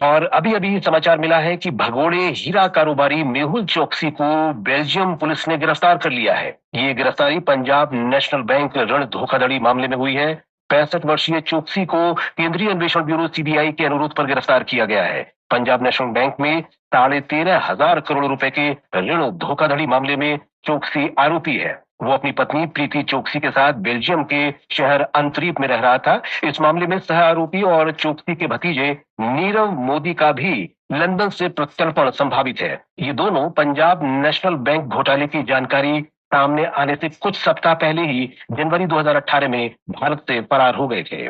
और अभी अभी समाचार मिला है कि भगोड़े हीरा कारोबारी मेहुल चोकसी को बेल्जियम पुलिस ने गिरफ्तार कर लिया है। ये गिरफ्तारी पंजाब नेशनल बैंक ऋण धोखाधड़ी मामले में हुई है। 65 वर्षीय चोकसी को केंद्रीय अन्वेषण ब्यूरो सीबीआई के अनुरोध पर गिरफ्तार किया गया है। पंजाब नेशनल बैंक में 13,500 करोड़ रुपए के ऋण धोखाधड़ी मामले में चोकसी आरोपी है। वो अपनी पत्नी प्रीति चोकसी के साथ बेल्जियम के शहर अंतरीप में रह रहा था। इस मामले में सह आरोपी और चोकसी के भतीजे नीरव मोदी का भी लंदन से प्रत्यर्पण संभावित है। ये दोनों पंजाब नेशनल बैंक घोटाले की जानकारी सामने आने से कुछ सप्ताह पहले ही जनवरी 2018 में भारत से फरार हो गए थे।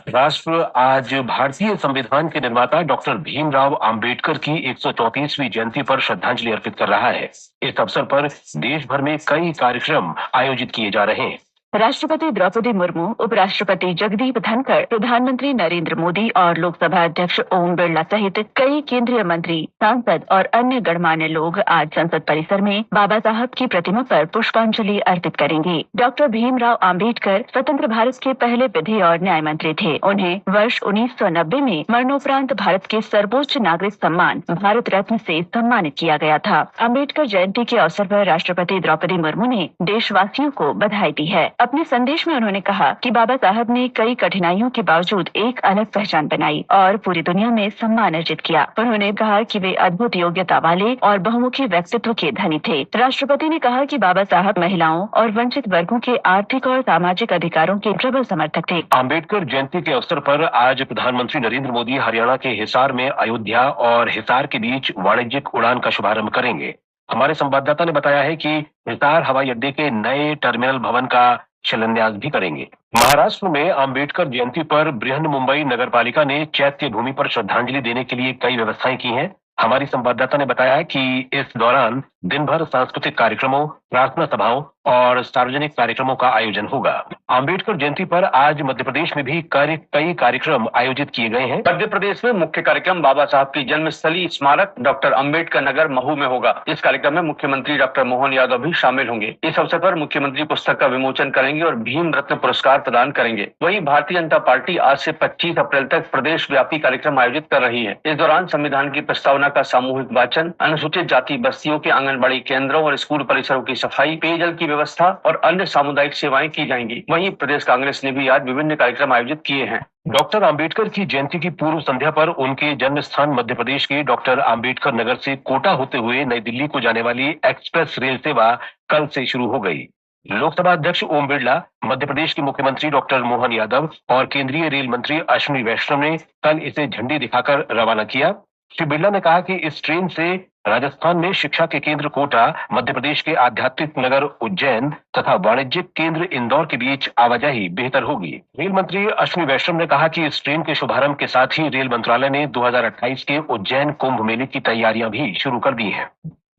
राष्ट्र आज भारतीय संविधान के निर्माता डॉक्टर भीमराव अंबेडकर की 134वीं जयंती पर श्रद्धांजलि अर्पित कर रहा है। इस अवसर पर देश भर में कई कार्यक्रम आयोजित किए जा रहे हैं। राष्ट्रपति द्रौपदी मुर्मू, उपराष्ट्रपति जगदीप धनखड़, प्रधानमंत्री नरेंद्र मोदी और लोकसभा अध्यक्ष ओम बिरला सहित कई केंद्रीय मंत्री, सांसद और अन्य गणमान्य लोग आज संसद परिसर में बाबा साहब की प्रतिमा पर पुष्पांजलि अर्पित करेंगे। डॉक्टर भीमराव अंबेडकर स्वतंत्र भारत के पहले विधि और न्याय मंत्री थे। उन्हें वर्ष 1990 में मरणोपरांत भारत के सर्वोच्च नागरिक सम्मान भारत रत्न से सम्मानित किया गया था। अंबेडकर जयंती के अवसर पर राष्ट्रपति द्रौपदी मुर्मू ने देशवासियों को बधाई दी है। अपने संदेश में उन्होंने कहा कि बाबा साहब ने कई कठिनाइयों के बावजूद एक अलग पहचान बनाई और पूरी दुनिया में सम्मान अर्जित किया। उन्होंने कहा कि वे अद्भुत योग्यता वाले और बहुमुखी व्यक्तित्व के धनी थे। राष्ट्रपति ने कहा कि बाबा साहब महिलाओं और वंचित वर्गों के आर्थिक और सामाजिक अधिकारों के प्रबल समर्थक थे। अम्बेडकर जयंती के अवसर पर आज प्रधानमंत्री नरेंद्र मोदी हरियाणा के हिसार में अयोध्या और हिसार के बीच वाणिज्यिक उड़ान का शुभारंभ करेंगे। हमारे संवाददाता ने बताया है कि हिसार हवाई अड्डे के नए टर्मिनल भवन का शिलान्यास भी करेंगे। महाराष्ट्र में अंबेडकर जयंती पर बृहन मुंबई नगर पालिका ने चैत्य भूमि पर श्रद्धांजलि देने के लिए कई व्यवस्थाएं की हैं। हमारी संवाददाता ने बताया है कि इस दौरान दिन भर सांस्कृतिक कार्यक्रमों, प्रार्थना सभाओं और सार्वजनिक कार्यक्रमों का आयोजन होगा। अंबेडकर जयंती पर आज मध्य प्रदेश में भी कई कार्यक्रम आयोजित किए गए हैं। मध्य प्रदेश में मुख्य कार्यक्रम बाबा साहब की जन्मस्थली स्मारक डॉक्टर अंबेडकर नगर महू में होगा। इस कार्यक्रम में मुख्यमंत्री डॉक्टर मोहन यादव भी शामिल होंगे। इस अवसर पर मुख्यमंत्री पुस्तक का विमोचन करेंगे और भीम रत्न पुरस्कार प्रदान करेंगे। वहीं भारतीय जनता पार्टी आज से 25 अप्रैल तक प्रदेश व्यापी कार्यक्रम आयोजित कर रही है। इस दौरान संविधान की प्रस्तावना का सामूहिक वाचन, अनुसूचित जाति बस्तियों के आंगनबाड़ी केंद्रों और स्कूल परिसरों की सफाई, पेयजल की व्यवस्था और अन्य सामुदायिक सेवाएं की जाएंगी। वहीं प्रदेश कांग्रेस ने भी आज विभिन्न कार्यक्रम आयोजित किए हैं। डॉक्टर अंबेडकर की जयंती की पूर्व संध्या पर उनके जन्म स्थान मध्य प्रदेश के डॉक्टर अंबेडकर नगर से कोटा होते हुए नई दिल्ली को जाने वाली एक्सप्रेस रेल सेवा कल से शुरू हो गई। लोकसभा अध्यक्ष ओम बिरला, मध्य प्रदेश के मुख्यमंत्री डॉक्टर मोहन यादव और केंद्रीय रेल मंत्री अश्विनी वैष्णव ने कल इसे झंडी दिखाकर रवाना किया। श्री बिरला ने कहा कि इस ट्रेन से राजस्थान में शिक्षा के केंद्र कोटा, मध्य प्रदेश के आध्यात्मिक नगर उज्जैन तथा वाणिज्यिक केंद्र इंदौर के बीच आवाजाही बेहतर होगी। रेल मंत्री अश्विनी वैष्णव ने कहा कि इस ट्रेन के शुभारंभ के साथ ही रेल मंत्रालय ने 2028 के उज्जैन कुंभ मेले की तैयारियां भी शुरू कर दी हैं।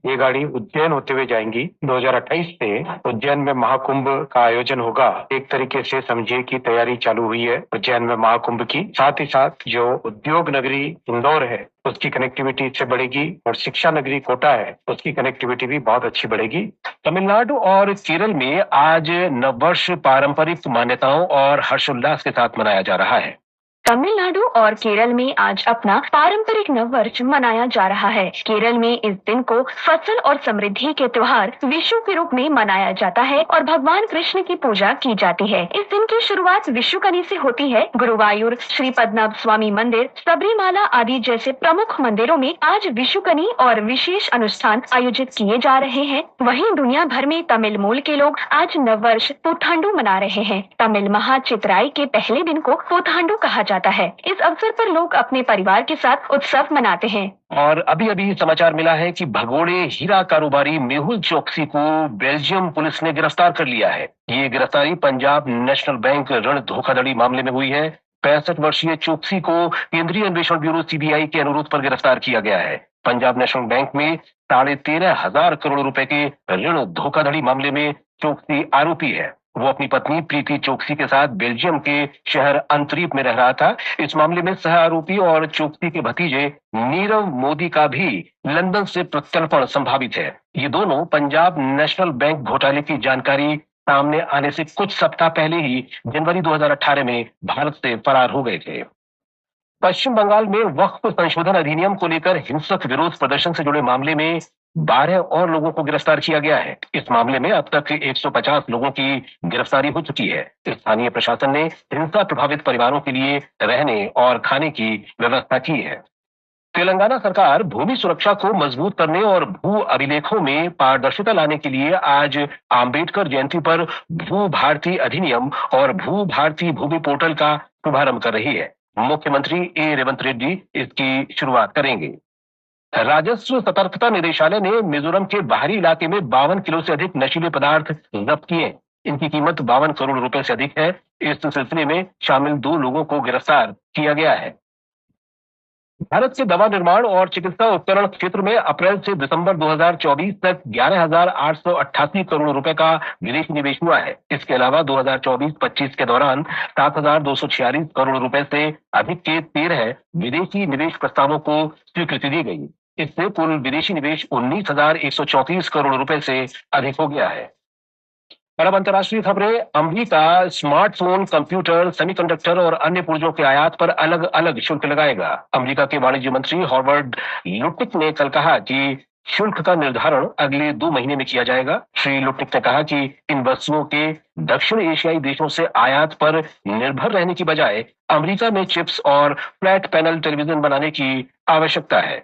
ये गाड़ी उज्जैन होते हुए जाएंगी। 2028 से उज्जैन में महाकुंभ का आयोजन होगा। एक तरीके से समझिए कि तैयारी चालू हुई है उज्जैन में महाकुंभ की। साथ ही साथ जो उद्योग नगरी इंदौर है उसकी कनेक्टिविटी इससे बढ़ेगी और शिक्षा नगरी कोटा है उसकी कनेक्टिविटी भी बहुत अच्छी बढ़ेगी। तमिलनाडु और केरल में आज नववर्ष पारंपरिक मान्यताओं और हर्षोल्लास के साथ मनाया जा रहा है। तमिलनाडु और केरल में आज अपना पारंपरिक नववर्ष मनाया जा रहा है। केरल में इस दिन को फसल और समृद्धि के त्योहार विशु के रूप में मनाया जाता है और भगवान कृष्ण की पूजा की जाती है। इस दिन की शुरुआत विशुकनी से होती है। गुरुवायूर, श्री पद्मनाभ स्वामी मंदिर, सबरीमाला आदि जैसे प्रमुख मंदिरों में आज विशुकनी और विशेष अनुष्ठान आयोजित किए जा रहे हैं। वहीं दुनिया भर में तमिल मूल के लोग आज नववर्ष पुथांडु मना रहे हैं। तमिल महा चित्राई के पहले दिन को पुथांडु कहा जाता है। इस अवसर पर लोग अपने परिवार के साथ उत्सव मनाते हैं। और अभी अभी समाचार मिला है कि भगोड़े हीरा कारोबारी मेहुल चोकसी को बेल्जियम पुलिस ने गिरफ्तार कर लिया है। ये गिरफ्तारी पंजाब नेशनल बैंक ऋण धोखाधड़ी मामले में हुई है। 65 वर्षीय चोकसी को केंद्रीय अन्वेषण ब्यूरो सीबीआई के अनुरोध पर गिरफ्तार किया गया है। पंजाब नेशनल बैंक में 13,500 करोड़ रुपए के ऋण धोखाधड़ी मामले में चोकसी आरोपी है। वो अपनी पत्नी प्रीति चोकसी के साथ बेल्जियम के शहर अंतरीप में रह रहा था। इस मामले में सह आरोपी और चोकसी के भतीजे नीरव मोदी का भी लंदन से प्रत्यर्पण संभावित है। ये दोनों पंजाब नेशनल बैंक घोटाले की जानकारी सामने आने से कुछ सप्ताह पहले ही जनवरी 2018 में भारत से फरार हो गए थे। पश्चिम बंगाल में वक्फ संशोधन अधिनियम को लेकर हिंसक विरोध प्रदर्शन से जुड़े मामले में 12 और लोगों को गिरफ्तार किया गया है। इस मामले में अब तक 150 लोगों की गिरफ्तारी हो चुकी है। स्थानीय प्रशासन ने हिंसा प्रभावित परिवारों के लिए रहने और खाने की व्यवस्था की है। तेलंगाना सरकार भूमि सुरक्षा को मजबूत करने और भू अभिलेखों में पारदर्शिता लाने के लिए आज आम्बेडकर जयंती पर भू भारती अधिनियम और भू भारती भूमि पोर्टल का शुभारंभ कर रही है। मुख्यमंत्री रेवंत रेड्डी इसकी शुरुआत करेंगे। राजस्व सतर्कता निदेशालय ने मिजोरम के बाहरी इलाके में 52 किलो से अधिक नशीले पदार्थ जब्त किए। इनकी कीमत 52 करोड़ रुपए से अधिक है। इस सिलसिले में शामिल 2 लोगों को गिरफ्तार किया गया है। भारत के दवा निर्माण और चिकित्सा उपकरण क्षेत्र में अप्रैल से दिसंबर 2024 तक 11,888 करोड़ रुपए का विदेशी निवेश हुआ है। इसके अलावा 2024-25 के दौरान 7,246 करोड़ रुपए से अधिक के 13 विदेशी निवेश प्रस्तावों को स्वीकृति दी गई। इससे कुल विदेशी निवेश 19,134 करोड़ रुपए से अधिक हो गया है। और अब अंतर्राष्ट्रीय खबरें। अमेरिका स्मार्टफोन, कंप्यूटर, सेमीकंडक्टर और अन्य पुर्जों के आयात पर अलग अलग शुल्क लगाएगा। अमेरिका के वाणिज्य मंत्री हॉवर्ड लुटिक ने कल कहा कि शुल्क का निर्धारण अगले 2 महीने में किया जाएगा। श्री लुटिक ने कहा कि इन वस्तुओं के दक्षिण एशियाई देशों से आयात पर निर्भर रहने की बजाय अमेरिका में चिप्स और फ्लैट पैनल टेलीविजन बनाने की आवश्यकता है।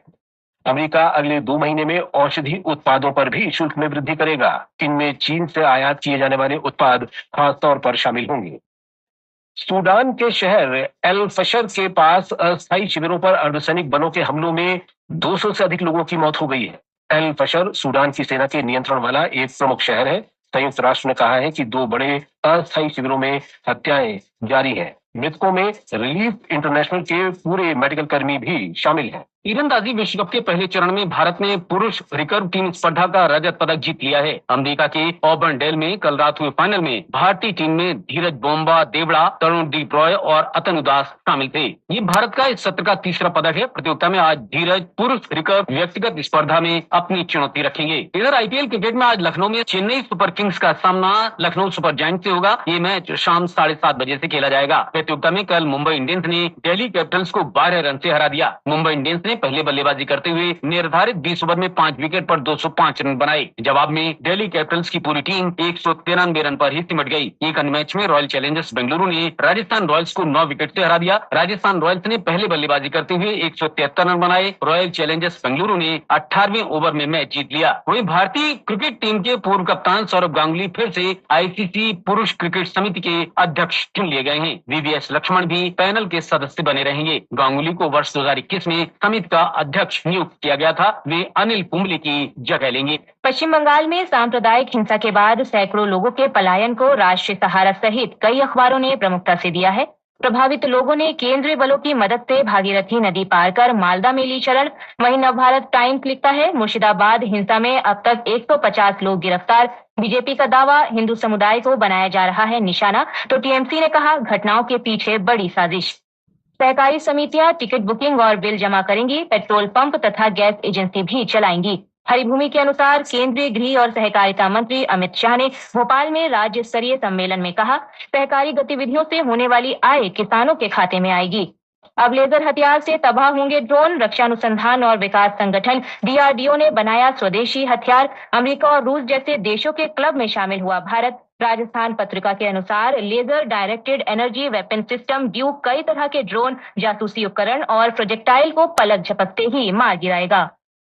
अमेरिका अगले 2 महीने में औषधि उत्पादों पर भी शुल्क में वृद्धि करेगा। इनमें चीन से आयात किए जाने वाले उत्पाद खास तौर पर शामिल होंगे। सूडान के शहर एल फशर के पास अस्थायी शिविरों पर अर्धसैनिक बलों के हमलों में 200 से अधिक लोगों की मौत हो गई है। एल फशर सूडान की सेना के नियंत्रण वाला एक प्रमुख शहर है। संयुक्त राष्ट्र ने कहा है कि 2 बड़े अस्थायी शिविरों में हत्याएं जारी हैं। मृतकों में रिलीफ इंटरनेशनल के पूरे मेडिकल कर्मी भी शामिल हैं। तीरंदाजी विश्व कप के पहले चरण में भारत ने पुरुष रिकर्व टीम स्पर्धा का रजत पदक जीत लिया है। अमेरिका के ऑबर्नडेल में कल रात हुए फाइनल में भारतीय टीम में धीरज बोम्बा देवड़ा, तरुणदीप रॉय और अतन उदास शामिल थे। ये भारत का इस सत्र का तीसरा पदक है। प्रतियोगिता में आज धीरज पुरुष रिकर्व व्यक्तिगत स्पर्धा में अपनी चुनौती रखेंगे। इधर आईपीएल क्रिकेट में आज लखनऊ में चेन्नई सुपर किंग्स का सामना लखनऊ सुपर जायंट से होगा। ये मैच शाम 7:30 बजे से खेला जाएगा। प्रतियोगिता में कल मुंबई इंडियंस ने दिल्ली कैपिटल्स को 12 रन से हरा दिया। मुंबई इंडियंस ने पहले बल्लेबाजी करते हुए निर्धारित 20 ओवर में 5 विकेट पर 205 रन बनाए। जवाब में दिल्ली कैपिटल्स की पूरी टीम 193 रन पर ही सिमट गई। एक अन्य मैच में रॉयल चैलेंजर्स बेंगलुरु ने राजस्थान रॉयल्स को 9 विकेट से हरा दिया। राजस्थान रॉयल्स ने पहले बल्लेबाजी करते हुए 173 रन बनाए। रॉयल चैलेंजर्स बेंगलुरु ने 18वें ओवर में मैच जीत लिया। वहीं भारतीय क्रिकेट टीम के पूर्व कप्तान सौरभ गांगुली फिर से आईसीसी पुरुष क्रिकेट समिति के अध्यक्ष चुन लिए गए हैं। वीवीएस लक्ष्मण भी पैनल के सदस्य बने रहेंगे। गांगुली को वर्ष 2021 में समिति का अध्यक्ष नियुक्त किया गया था। वे अनिल कुंबले की जगह लेंगे। पश्चिम बंगाल में सांप्रदायिक हिंसा के बाद सैकड़ों लोगों के पलायन को राष्ट्रीय सहारा सहित कई अखबारों ने प्रमुखता से दिया है। प्रभावित लोगों ने केंद्रीय बलों की मदद से भागीरथी नदी पार कर मालदा में ली शरण। वहीं नवभारत टाइम्स लिखता है, मुर्शिदाबाद हिंसा में अब तक 150 लोग गिरफ्तार। बीजेपी का दावा, हिंदू समुदाय को बनाया जा रहा है निशाना। तो टीएमसी ने कहा, घटनाओं के पीछे बड़ी साजिश। सहकारी समितियां टिकट बुकिंग और बिल जमा करेंगी। पेट्रोल पंप तथा गैस एजेंसी भी चलाएंगी। हरिभूमि के अनुसार केंद्रीय गृह और सहकारिता मंत्री अमित शाह ने भोपाल में राज्य स्तरीय सम्मेलन में कहा, सहकारी गतिविधियों से होने वाली आय किसानों के खाते में आएगी। अब लेजर हथियार से तबाह होंगे ड्रोन। रक्षा अनुसंधान और विकास संगठन डीआरडीओ ने बनाया स्वदेशी हथियार। अमेरिका और रूस जैसे देशों के क्लब में शामिल हुआ भारत। राजस्थान पत्रिका के अनुसार laser directed energy weapon system duke कई तरह के ड्रोन, जासूसी उपकरण और प्रोजेक्टाइल को पलक झपकते ही मार गिराएगा।